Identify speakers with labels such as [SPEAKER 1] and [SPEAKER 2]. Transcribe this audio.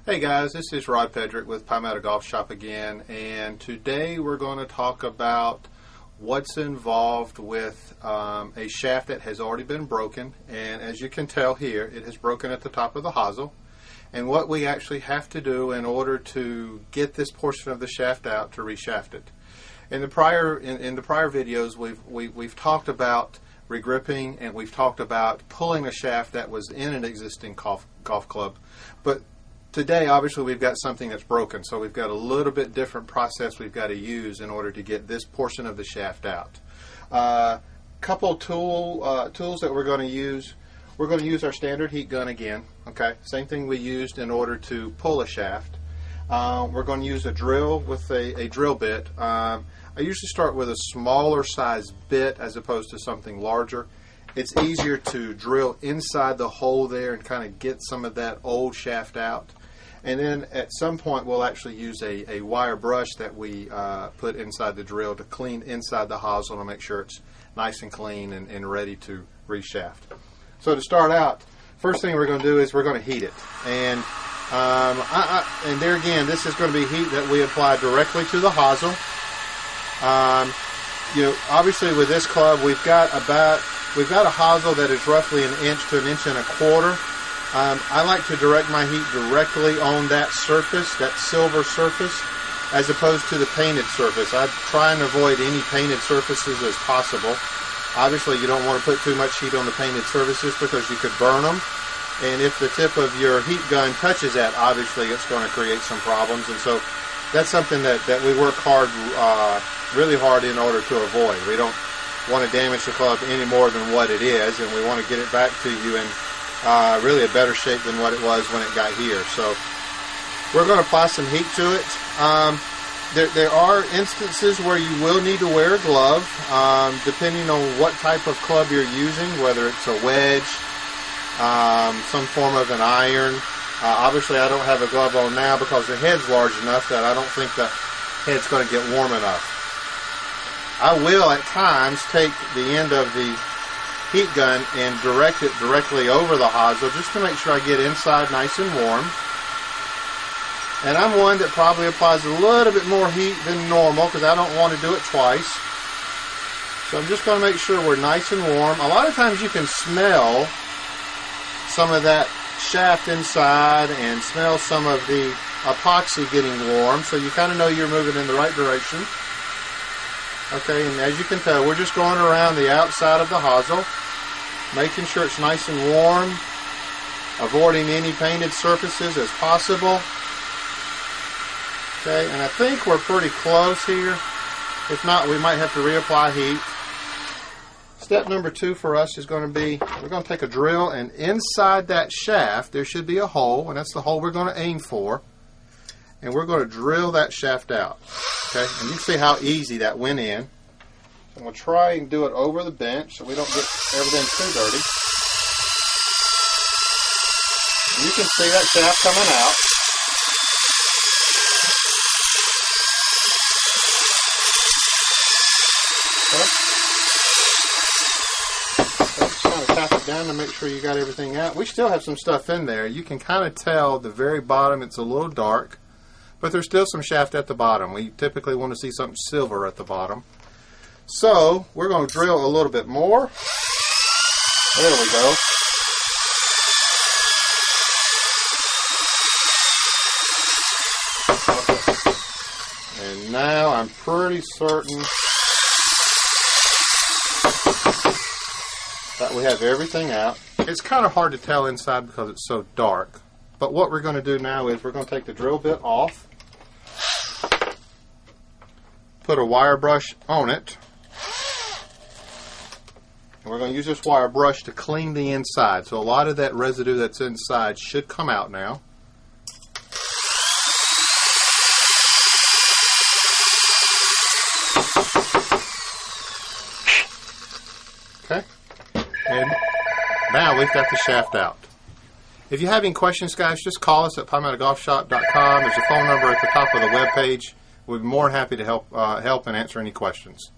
[SPEAKER 1] Hey guys, this is Rod Pedrick with Palmetto Golf Shop again, and today we're going to talk about what's involved with a shaft that has already been broken, and as you can tell here, it has broken at the top of the hosel, and what we actually have to do in order to get this portion of the shaft out to reshaft it. In the prior videos, we've talked about regripping, and we've talked about pulling a shaft that was in an existing golf club, but today, obviously, we've got something that's broken, so we've got a little bit different process we've got to use in order to get this portion of the shaft out. Couple tools that we're going to use. We're going to use our standard heat gun again. Okay, same thing we used in order to pull a shaft. We're going to use a drill with a drill bit. I usually start with a smaller size bit as opposed to something larger. It's easier to drill inside the hole there and kind of get some of that old shaft out. And then at some point we'll actually use a wire brush that we put inside the drill to clean inside the hosel to make sure it's nice and clean and ready to reshaft. So to start out, first thing we're going to do is we're going to heat it. And and there again, this is going to be heat that we apply directly to the hosel. You know, obviously with this club we've got a hosel that is roughly 1 inch to 1.25 inches. I like to direct my heat directly on that surface, that silver surface, as opposed to the painted surface. I try and avoid any painted surfaces as possible. Obviously you don't want to put too much heat on the painted surfaces because you could burn them. And if the tip of your heat gun touches that, obviously it's going to create some problems. And so that's something that we work really hard in order to avoid. We don't want to damage the club any more than what it is, and we want to get it back to you in really a better shape than what it was when it got here. So we're going to apply some heat to it. There are instances where you will need to wear a glove, depending on what type of club you're using, whether it's a wedge, some form of an iron. Obviously I don't have a glove on now because the head's large enough that I don't think the head's going to get warm enough. I will at times take the end of the heat gun and direct it directly over the hosel just to make sure I get inside nice and warm. And I'm one that probably applies a little bit more heat than normal because I don't want to do it twice. So I'm just going to make sure we're nice and warm. A lot of times you can smell some of that shaft inside and smell some of the epoxy getting warm, so you kind of know you're moving in the right direction. Okay, and as you can tell, we're just going around the outside of the hosel, making sure it's nice and warm, avoiding any painted surfaces as possible. Okay, and I think we're pretty close here. If not, we might have to reapply heat. Step number 2 for us is going to be, we're going to take a drill, and inside that shaft there should be a hole, and that's the hole we're going to aim for. And we're going to drill that shaft out. Okay, and you can see how easy that went in. I'm going to try and do it over the bench so we don't get everything too dirty. And you can see that shaft coming out. Okay. Just kind of tap it down to make sure you got everything out. We still have some stuff in there. You can kind of tell the very bottom it's a little dark, but there's still some shaft at the bottom. We typically want to see something silver at the bottom. So we're going to drill a little bit more. There we go. Okay. And now I'm pretty certain that we have everything out. It's kind of hard to tell inside because it's so dark. But what we're going to do now is we're going to take the drill bit off, put a wire brush on it, and we're going to use this wire brush to clean the inside. So a lot of that residue that's inside should come out now. Okay, and now we've got the shaft out. If you have any questions, guys, just call us at palmettogolfshop.com. There's a phone number at the top of the web page. We'd be more than happy to help and answer any questions.